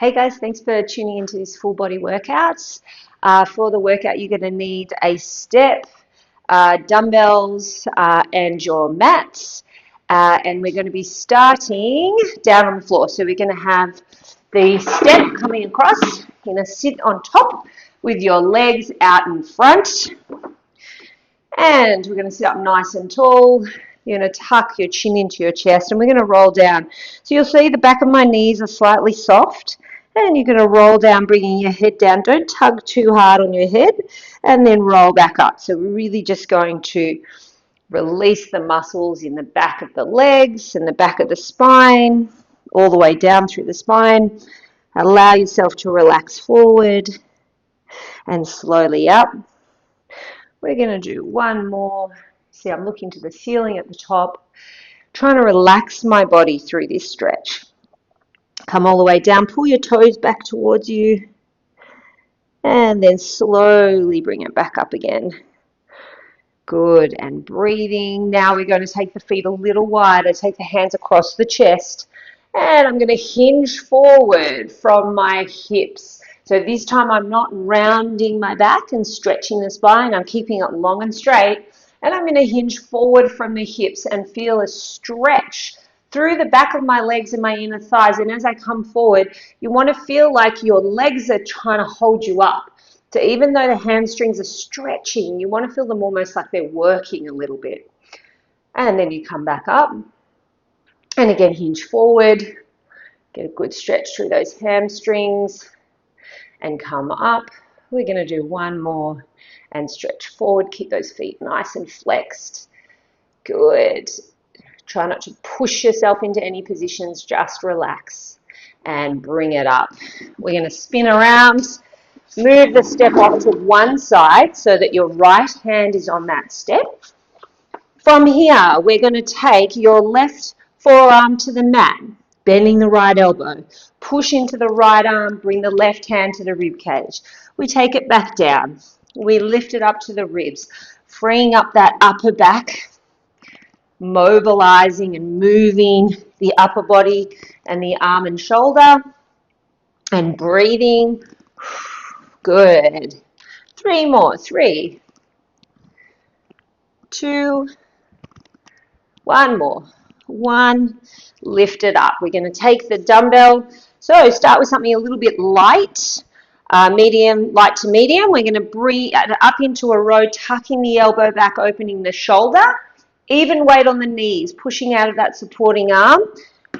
Hey guys, thanks for tuning into this full body workout. For the workout, you're going to need a step, dumbbells, and your mats. And we're going to be starting down on the floor. So we're going to have the step coming across. You're going to sit on top with your legs out in front. And we're going to sit up nice and tall. You're going to tuck your chin into your chest and we're going to roll down. So you'll see the back of my knees are slightly soft. And you're going to roll down, bringing your head down. Don't tug too hard on your head and then roll back up. So we're really just going to release the muscles in the back of the legs and the back of the spine, all the way down through the spine. Allow yourself to relax forward and slowly up. We're going to do one more. See, I'm looking to the ceiling at the top, trying to relax my body through this stretch. Come all the way down, pull your toes back towards you, and then slowly bring it back up again. Good, and breathing. Now we're going to take the feet a little wider, take the hands across the chest, and I'm going to hinge forward from my hips. So this time I'm not rounding my back and stretching the spine, I'm keeping it long and straight, and I'm going to hinge forward from the hips and feel a stretch through the back of my legs and my inner thighs. And as I come forward, you want to feel like your legs are trying to hold you up. So even though the hamstrings are stretching, you want to feel them almost like they're working a little bit. And then you come back up. And again, hinge forward. Get a good stretch through those hamstrings. And come up. We're going to do one more. And stretch forward. Keep those feet nice and flexed. Good. Try not to push yourself into any positions, just relax and bring it up. We're going to spin around, move the step off to one side so that your right hand is on that step. From here, we're going to take your left forearm to the mat, bending the right elbow. Push into the right arm, bring the left hand to the rib cage. We take it back down. We lift it up to the ribs, freeing up that upper back, mobilizing and moving the upper body and the arm and shoulder, and breathing. Good. Three more. 3, 2, one more. 1. Lift it up. We're going to take the dumbbell. So start with something a little bit light, medium, light to medium. We're going to breathe up into a row, tucking the elbow back, opening the shoulder. Even weight on the knees, pushing out of that supporting arm,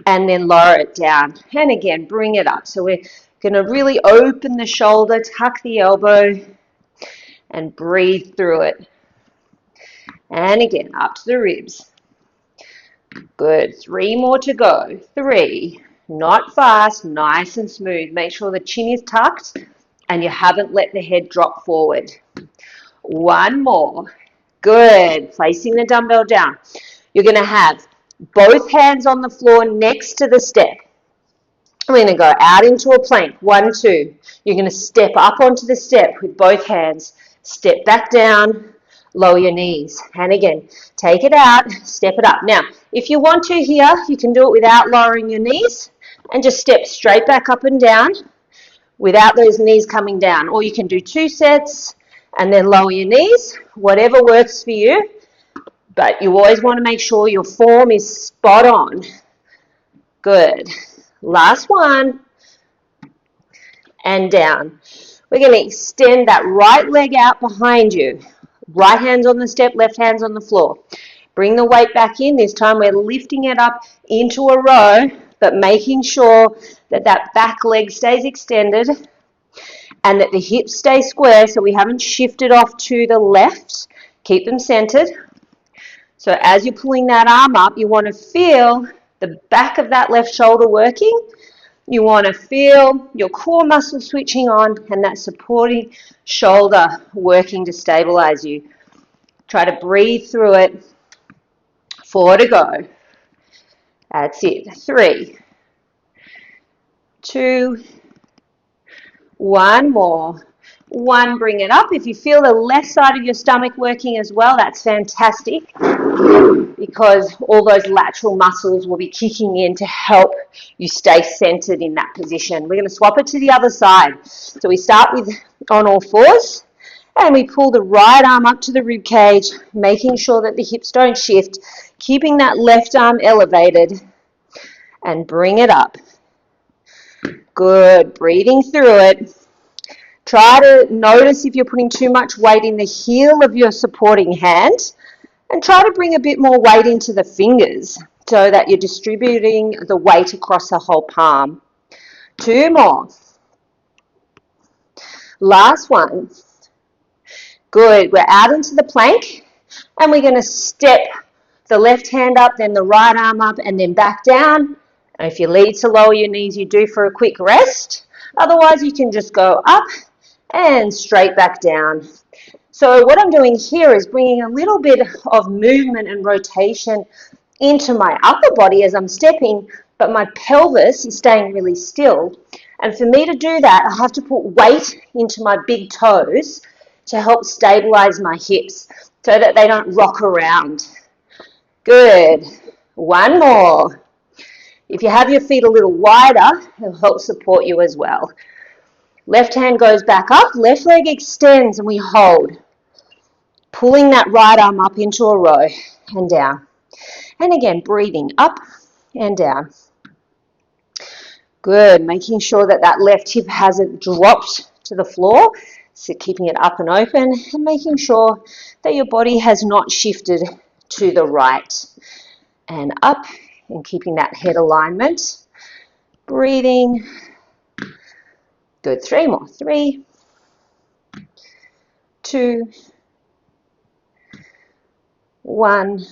and then lower it down. And again, bring it up. So we're going to really open the shoulder, tuck the elbow, and breathe through it. And again, up to the ribs. Good. 3 more to go. 3. Not fast, nice and smooth. Make sure the chin is tucked and you haven't let the head drop forward. 1 more. Good. Placing the dumbbell down. You're going to have both hands on the floor next to the step. We're going to go out into a plank. 1, 2. You're going to step up onto the step with both hands. Step back down. Lower your knees. And again, take it out. Step it up. Now, if you want to here, you can do it without lowering your knees and just step straight back up and down without those knees coming down. Or you can do 2 sets and then lower your knees, whatever works for you. But you always want to make sure your form is spot on. Good. Last one. And down. We're going to extend that right leg out behind you. Right hand's on the step, left hand's on the floor. Bring the weight back in. This time we're lifting it up into a row, but making sure that that back leg stays extended and that the hips stay square so we haven't shifted off to the left. Keep them centered. So as you're pulling that arm up, you want to feel the back of that left shoulder working. You want to feel your core muscle switching on and that supporting shoulder working to stabilize you. Try to breathe through it. 4 to go. That's it. 3, 2, 1 more. 1, bring it up. If you feel the left side of your stomach working as well, that's fantastic, because all those lateral muscles will be kicking in to help you stay centered in that position. We're going to swap it to the other side. So we start with on all fours, and we pull the right arm up to the rib cage, making sure that the hips don't shift, keeping that left arm elevated, and bring it up. Good, breathing through it. Try to notice if you're putting too much weight in the heel of your supporting hand, and try to bring a bit more weight into the fingers so that you're distributing the weight across the whole palm. 2 more. Last one. Good. We're out into the plank, and we're going to step the left hand up, then the right arm up, and then back down. And if you need to lower your knees, you do for a quick rest. Otherwise, you can just go up and straight back down. So what I'm doing here is bringing a little bit of movement and rotation into my upper body as I'm stepping, but my pelvis is staying really still. And for me to do that, I have to put weight into my big toes to help stabilize my hips so that they don't rock around. Good. 1 more. If you have your feet a little wider, it'll help support you as well. Left hand goes back up, left leg extends, and we hold. Pulling that right arm up into a row and down. And again, breathing up and down. Good, making sure that that left hip hasn't dropped to the floor, so keeping it up and open, and making sure that your body has not shifted to the right and up, and keeping that head alignment. Breathing. Good, 3 more. 3, 2, 1.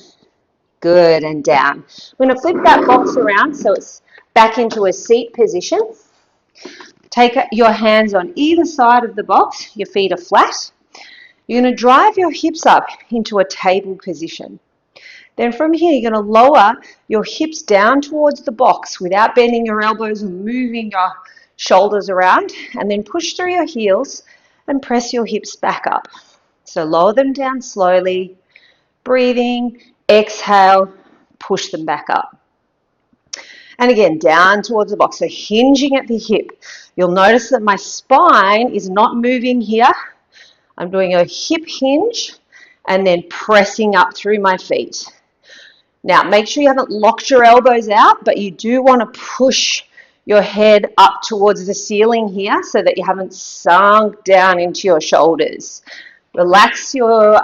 Good, and down. We're going to flip that box around so it's back into a seat position. Take your hands on either side of the box. Your feet are flat. You're going to drive your hips up into a table position. Then from here, you're going to lower your hips down towards the box without bending your elbows or moving your shoulders around, and then push through your heels and press your hips back up. So lower them down slowly, breathing, exhale, push them back up. And again, down towards the box, so hinging at the hip. You'll notice that my spine is not moving here. I'm doing a hip hinge and then pressing up through my feet. Now, make sure you haven't locked your elbows out, but you do want to push your head up towards the ceiling here so that you haven't sunk down into your shoulders. Relax your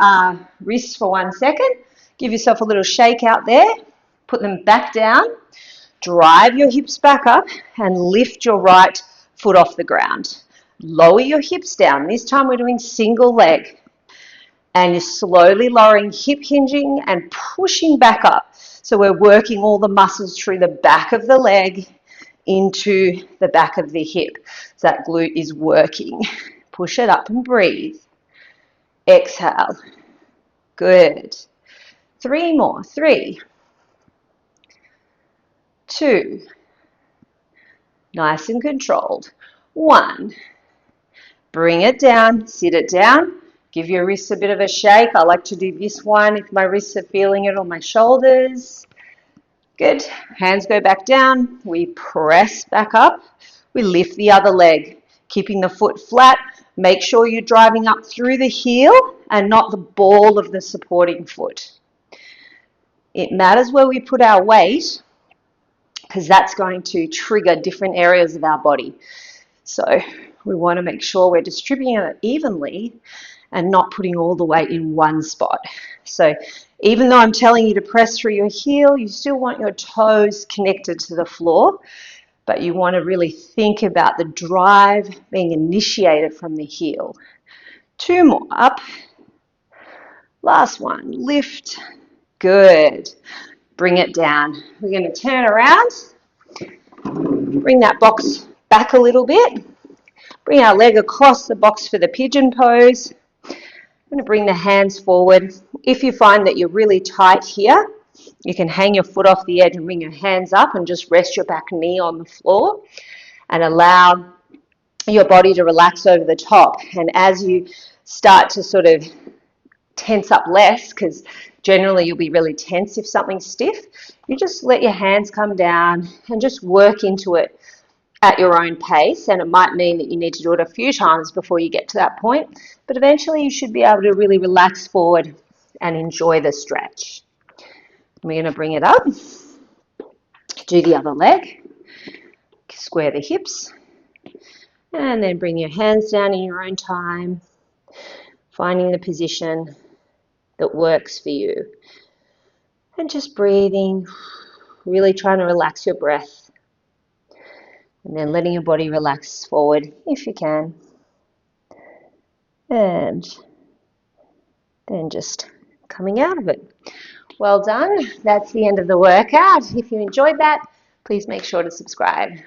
wrists for 1 second. Give yourself a little shake out there. Put them back down. Drive your hips back up and lift your right foot off the ground. Lower your hips down. This time we're doing single leg. And you're slowly lowering, hip hinging and pushing back up. So we're working all the muscles through the back of the leg into the back of the hip. So that glute is working. Push it up and breathe. Exhale. Good. 3 more. 3, 2. Nice and controlled. 1. Bring it down. Sit it down. Give your wrists a bit of a shake. I like to do this one if my wrists are feeling it on my shoulders. Good. Hands go back down. We press back up. We lift the other leg, keeping the foot flat. Make sure you're driving up through the heel and not the ball of the supporting foot. It matters where we put our weight because that's going to trigger different areas of our body. So we want to make sure we're distributing it evenly and not putting all the weight in one spot. So even though I'm telling you to press through your heel, you still want your toes connected to the floor, but you want to really think about the drive being initiated from the heel. 2 more, up. Last one, lift. Good. Bring it down. We're going to turn around, bring that box back a little bit, bring our leg across the box for the pigeon pose. I'm going to bring the hands forward. If you find that you're really tight here, you can hang your foot off the edge and bring your hands up and just rest your back knee on the floor and allow your body to relax over the top. And as you start to sort of tense up less, because generally you'll be really tense if something's stiff, you just let your hands come down and just work into it at your own pace. And it might mean that you need to do it a few times before you get to that point, but eventually you should be able to really relax forward and enjoy the stretch. We're going to bring it up, do the other leg, square the hips, and then bring your hands down in your own time, finding the position that works for you. And just breathing, really trying to relax your breath. And then letting your body relax forward if you can. And then just coming out of it. Well done. That's the end of the workout. If you enjoyed that, please make sure to subscribe.